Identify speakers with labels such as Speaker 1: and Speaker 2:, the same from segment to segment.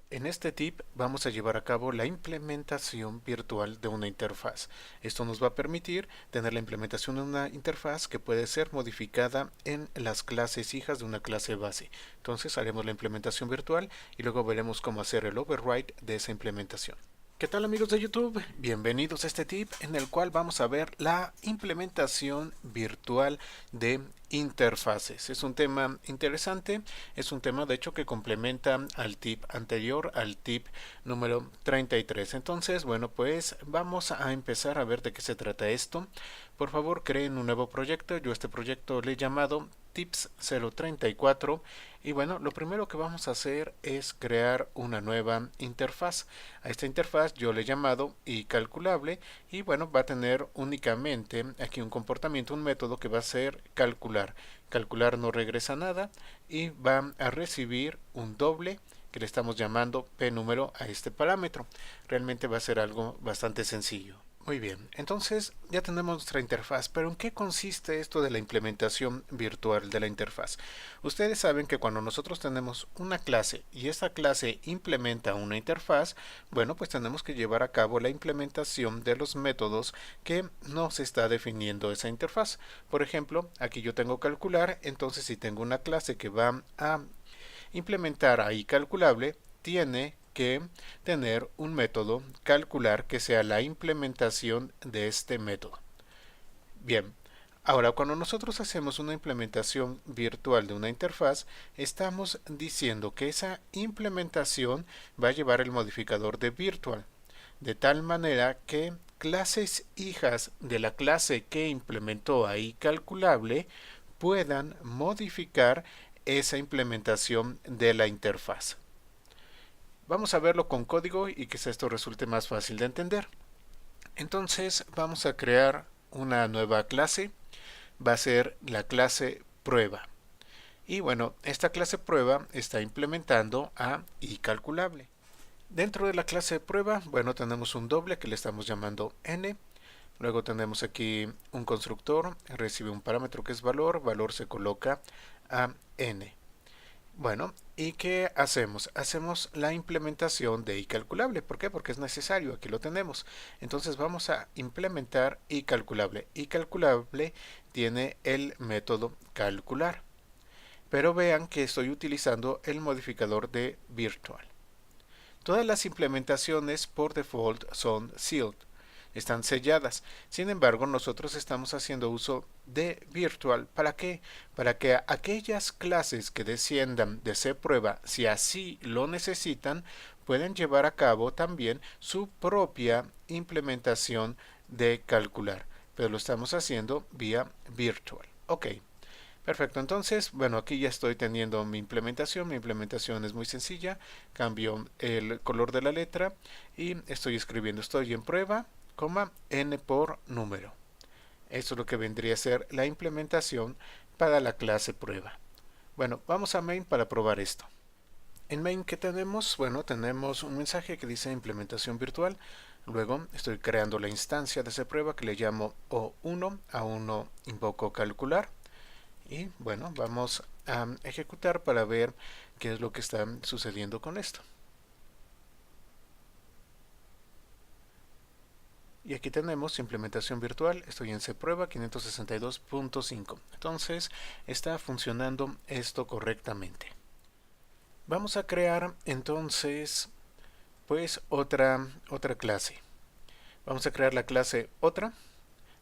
Speaker 1: En este tip vamos a llevar a cabo la implementación virtual de una interfaz. Esto nos va a permitir tener la implementación de una interfaz que puede ser modificada en las clases hijas de una clase base. Entonces haremos la implementación virtual y luego veremos cómo hacer el override de esa implementación. ¿Qué tal amigos de YouTube? Bienvenidos a este tip en el cual vamos a ver la implementación virtual de interfaces. Es un tema interesante, es un tema de hecho que complementa al tip anterior, al tip número 33. Entonces, bueno, pues vamos a empezar a ver de qué se trata esto. Por favor, creen un nuevo proyecto. Yo a este proyecto le he llamado Tips 034 y bueno, lo primero que vamos a hacer es crear una nueva interfaz. A esta interfaz yo le he llamado iCalculable y bueno, va a tener únicamente aquí un comportamiento, un método que va a ser calcular. Calcular no regresa nada y va a recibir un doble que le estamos llamando p número a este parámetro. Realmente va a ser algo bastante sencillo. Muy bien, entonces ya tenemos nuestra interfaz, pero ¿en qué consiste esto de la implementación virtual de la interfaz? Ustedes saben que cuando nosotros tenemos una clase y esta clase implementa una interfaz, bueno, pues tenemos que llevar a cabo la implementación de los métodos que nos está definiendo esa interfaz. Por ejemplo, aquí yo tengo calcular, entonces si tengo una clase que va a implementar ahí calculable, tiene que tener un método calcular que sea la implementación de este método. Bien, ahora cuando nosotros hacemos una implementación virtual de una interfaz, estamos diciendo que esa implementación va a llevar el modificador de virtual, de tal manera que clases hijas de la clase que implementó ahí calculable puedan modificar esa implementación de la interfaz. Vamos a verlo con código y que esto resulte más fácil de entender. Entonces vamos a crear una nueva clase. Va a ser la clase prueba. Y bueno, esta clase prueba está implementando a iCalculable. Dentro de la clase prueba, bueno, tenemos un doble que le estamos llamando n. Luego tenemos aquí un constructor, recibe un parámetro que es valor, valor se coloca a n. Bueno, ¿y qué hacemos? Hacemos la implementación de iCalculable. ¿Por qué? Porque es necesario, aquí lo tenemos. Entonces vamos a implementar iCalculable. iCalculable tiene el método calcular. Pero vean que estoy utilizando el modificador de virtual. Todas las implementaciones por default son sealed, están selladas. Sin embargo, nosotros estamos haciendo uso de virtual. ¿Para qué? Para que aquellas clases que desciendan de cPrueba, si así lo necesitan, pueden llevar a cabo también su propia implementación de calcular. Pero lo estamos haciendo vía virtual. Ok. Perfecto, entonces, bueno, aquí ya estoy teniendo mi implementación. Mi implementación es muy sencilla. Cambio el color de la letra y estoy escribiendo, estoy en prueba, coma, n por número. Eso es lo que vendría a ser la implementación para la clase prueba. Bueno, vamos a main para probar esto. En main, ¿qué tenemos? Bueno, tenemos un mensaje que dice implementación virtual. Luego estoy creando la instancia de esa prueba que le llamo O1. A1 invoco calcular. Y bueno, vamos a ejecutar para ver qué es lo que está sucediendo con esto. Y aquí tenemos implementación virtual, estoy en cPrueba 562.5. Entonces está funcionando esto correctamente. Vamos a crear entonces pues otra clase. Vamos a crear la clase otra.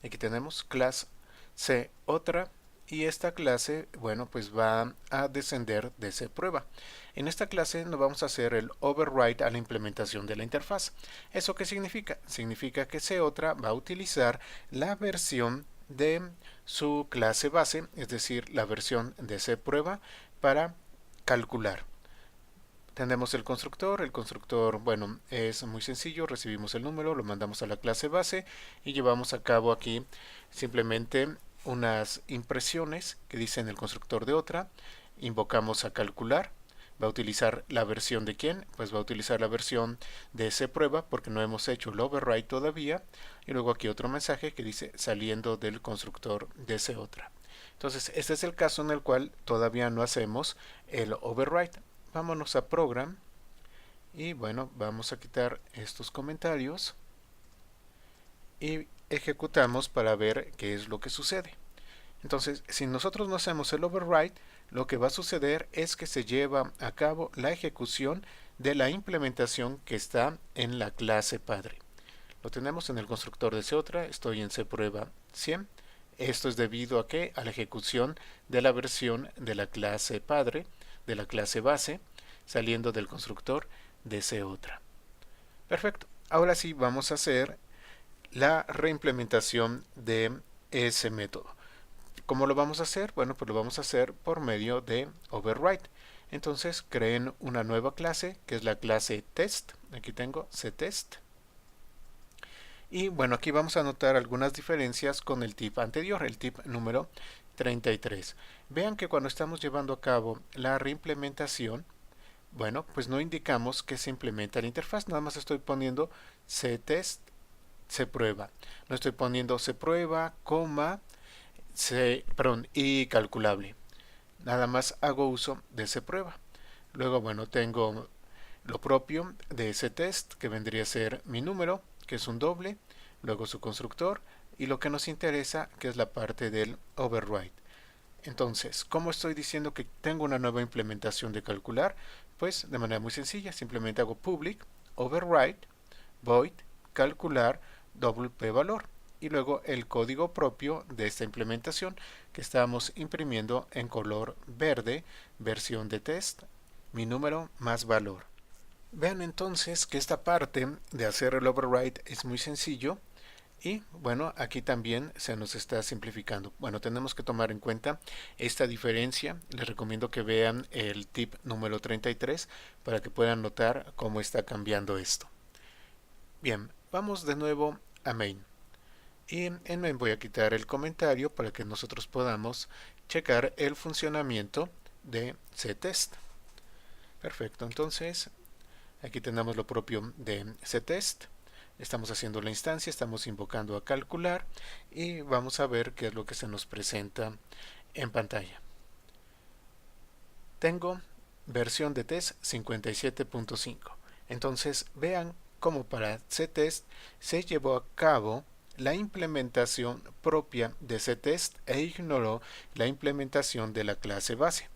Speaker 1: Aquí tenemos clase C otra. Y esta clase, bueno, pues va a descender de cPrueba. En esta clase no vamos a hacer el override a la implementación de la interfaz. ¿Eso qué significa? Significa que C-Otra va a utilizar la versión de su clase base, es decir, la versión de cPrueba para calcular. Tenemos el constructor, bueno, es muy sencillo, recibimos el número, lo mandamos a la clase base y llevamos a cabo aquí simplemente unas impresiones que dicen el constructor de otra, invocamos a calcular, va a utilizar la versión de quién, pues va a utilizar la versión de cPrueba porque no hemos hecho el override todavía, y luego aquí otro mensaje que dice saliendo del constructor de otra. Entonces, este es el caso en el cual todavía no hacemos el override. Vámonos a Program y bueno, vamos a quitar estos comentarios y ejecutamos para ver qué es lo que sucede. Entonces, si nosotros no hacemos el override, lo que va a suceder es que se lleva a cabo la ejecución de la implementación que está en la clase padre. Lo tenemos en el constructor de COtra, estoy en CPrueba 100. Esto es debido a que a la ejecución de la versión de la clase padre, de la clase base, saliendo del constructor de COtra. Perfecto. Ahora sí vamos a hacer la reimplementación de ese método. ¿Cómo lo vamos a hacer? Bueno, pues lo vamos a hacer por medio de override. Entonces creen una nueva clase que es la clase test. Aquí tengo ctest. Y bueno, aquí vamos a notar algunas diferencias con el tip anterior, el tip número 33. Vean que cuando estamos llevando a cabo la reimplementación, bueno, pues no indicamos que se implementa la interfaz, nada más estoy poniendo ctest, se prueba. No estoy poniendo se prueba, coma, y calculable. Nada más hago uso de se prueba. Luego, bueno, tengo lo propio de ese test, que vendría a ser mi número, que es un doble, luego su constructor, y lo que nos interesa, que es la parte del override. Entonces, ¿cómo estoy diciendo que tengo una nueva implementación de calcular? Pues de manera muy sencilla, simplemente hago public override void calcular double p valor y luego el código propio de esta implementación que estamos imprimiendo en color verde, versión de test, mi número más valor. Vean entonces que esta parte de hacer el override es muy sencillo y bueno, aquí también se nos está simplificando. Bueno, tenemos que tomar en cuenta esta diferencia. Les recomiendo que vean el tip número 33 para que puedan notar cómo está cambiando esto. Bien, vamos de nuevo a main. Y en main voy a quitar el comentario para que nosotros podamos checar el funcionamiento de ctest. Perfecto, entonces aquí tenemos lo propio de ctest. Estamos haciendo la instancia, estamos invocando a calcular y vamos a ver qué es lo que se nos presenta en pantalla. Tengo versión de test 57.5. Entonces vean cómo para ctest se llevó a cabo la implementación propia de ctest e ignoró la implementación de la clase base.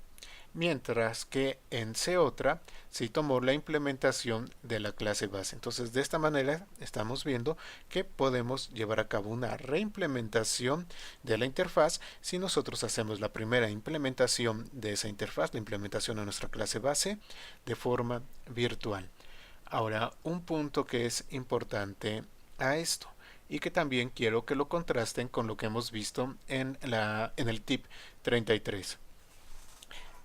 Speaker 1: Mientras que en COtra sí tomó la implementación de la clase base. Entonces de esta manera estamos viendo que podemos llevar a cabo una reimplementación de la interfaz si nosotros hacemos la primera implementación de esa interfaz, la implementación de nuestra clase base de forma virtual. Ahora, un punto que es importante a esto y que también quiero que lo contrasten con lo que hemos visto en el tip 33.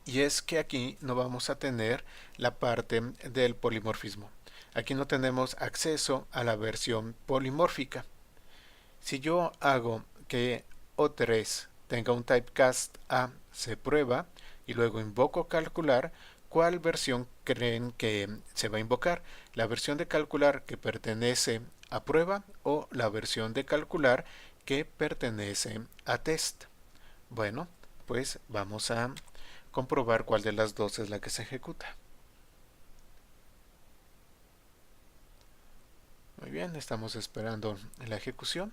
Speaker 1: Y es que aquí no vamos a tener la parte del polimorfismo. Aquí no tenemos acceso a la versión polimórfica. Si yo hago que O3 tenga un typecast a se prueba y luego invoco calcular, ¿cuál versión creen que se va a invocar? ¿La versión de calcular que pertenece a prueba o la versión de calcular que pertenece a test? Bueno, pues vamos a comprobar cuál de las dos es la que se ejecuta. Muy bien, estamos esperando la ejecución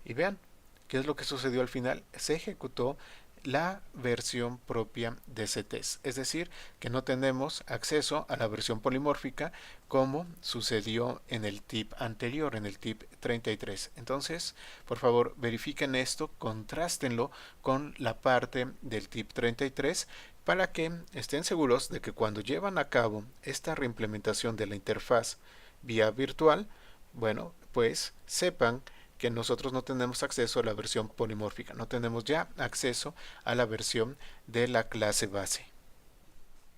Speaker 1: y vean qué es lo que sucedió al final. Se ejecutó la versión propia de ctest, es decir, que no tenemos acceso a la versión polimórfica como sucedió en el tip anterior, en el tip 33. Entonces, por favor, verifiquen esto, contrástenlo con la parte del tip 33 para que estén seguros de que cuando llevan a cabo esta reimplementación de la interfaz vía virtual, bueno, pues sepan que nosotros no tenemos acceso a la versión polimórfica, no tenemos ya acceso a la versión de la clase base.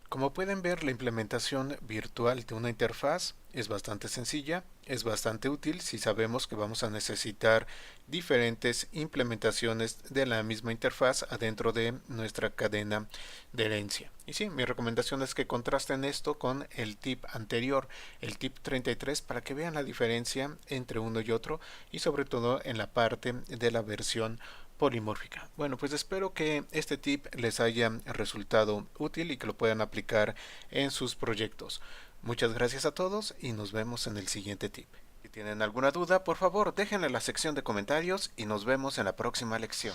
Speaker 1: Como pueden ver, la implementación virtual de una interfaz es bastante sencilla, es bastante útil si sabemos que vamos a necesitar diferentes implementaciones de la misma interfaz adentro de nuestra cadena de herencia. Y sí, mi recomendación es que contrasten esto con el tip anterior, el tip 33, para que vean la diferencia entre uno y otro y sobre todo en la parte de la versión polimórfica. Bueno, pues espero que este tip les haya resultado útil y que lo puedan aplicar en sus proyectos. Muchas gracias a todos y nos vemos en el siguiente tip. Si tienen alguna duda, por favor, déjenla en la sección de comentarios y nos vemos en la próxima lección.